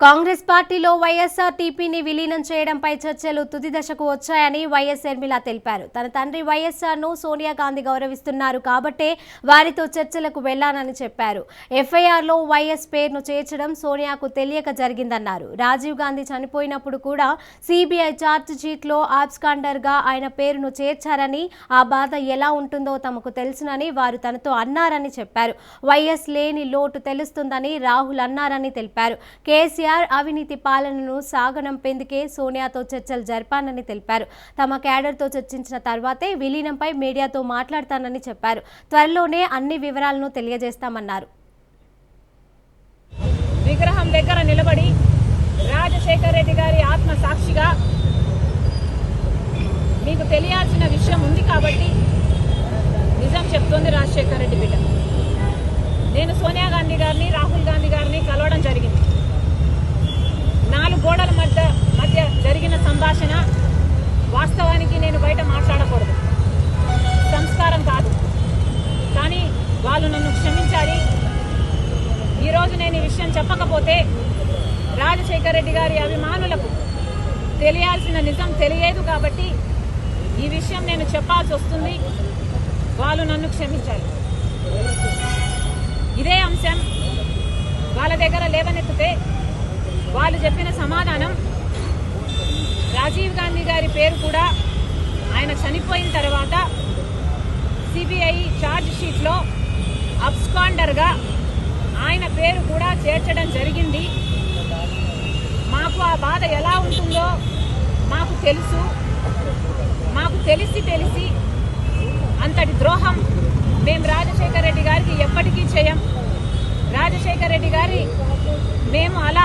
కాంగ్రెస్ పార్టీలో వైఎస్ఆర్టీపీని విలీనం చేయడంపై చర్చలు తుది దశకు వచ్చాయని వైఎస్ షర్మిల తెలిపారు. తన తండ్రి వైఎస్ఆర్ను సోనియా గాంధీ గౌరవిస్తున్నారు కాబట్టే వారితో చర్చలకు వెళ్లానని చెప్పారు. ఎఫ్ఐఆర్లో వైఎస్ పేరును చేర్చడం సోనియాకు తెలియక జరిగిందన్నారు. రాజీవ్ గాంధీ చనిపోయినప్పుడు కూడా సిబిఐ ఛార్జ్ షీట్లో ఆబ్స్కాండర్గా ఆయన పేరును చేర్చారని, ఆ బాధ ఎలా ఉంటుందో తమకు తెలుసునని వారు తనతో అన్నారని చెప్పారు. వైఎస్ లేని లోటు తెలుస్తుందని రాహుల్ అన్నారని తెలిపారు. కేసీఆర్ అవినీతి పాలనను సాగనంపేందుకే సోనియాతో చర్చలు జరిపానని తెలిపారు. తమ క్యాడర్తో చర్చించిన తర్వాతే విలీనంపై మీడియాతో మాట్లాడతానని చెప్పారు. త్వరలోనే అన్ని వివరాలను తెలియజేస్తామన్నారు. విగ్రహం దగ్గర నిలబడి రాజశేఖర్ రెడ్డి గారి ఆత్మ సాక్షిగా మీకు తెలియాల్సిన విషయం ఉంది కాబట్టి నిజం చెప్తోంది రాజశేఖర్ రెడ్డి బిడ్డ. నేను సోనియా గాంధీ గారిని, రాహుల్ గాంధీ గారిని కలవడం జరిగింది. 4 గోడల మధ్య జరిగిన సంభాషణ వాస్తవానికి నేను బయట మాట్లాడకూడదు, సంస్కారం కాదు. కానీ వాళ్ళు నన్ను క్షమించాలి. ఈరోజు నేను ఈ విషయం చెప్పకపోతే రాజశేఖర్ రెడ్డి గారి అభిమానులకు తెలియాల్సిన నిజం తెలియదు కాబట్టి ఈ విషయం నేను చెప్పాల్సి వస్తుంది. వాళ్ళు నన్ను క్షమించాలి. ఇదే అంశం వాళ్ళ దగ్గర లేవనెత్తితే వాళ్ళు చెప్పిన సమాధానం, రాజీవ్ గాంధీ గారి పేరు కూడా ఆయన చనిపోయిన తర్వాత సిబిఐ ఛార్జ్ షీట్లో అబ్స్కాండర్గా ఆయన పేరు కూడా చేర్చడం జరిగింది. మాకు ఆ బాధ ఎలా ఉంటుందో మాకు తెలుసు. మాకు తెలిసి అంతటి ద్రోహం మేము రాజశేఖర్ రెడ్డి గారికి ఎప్పటికీ చేయం. రాజశేఖర్ రెడ్డి గారి మేము అలా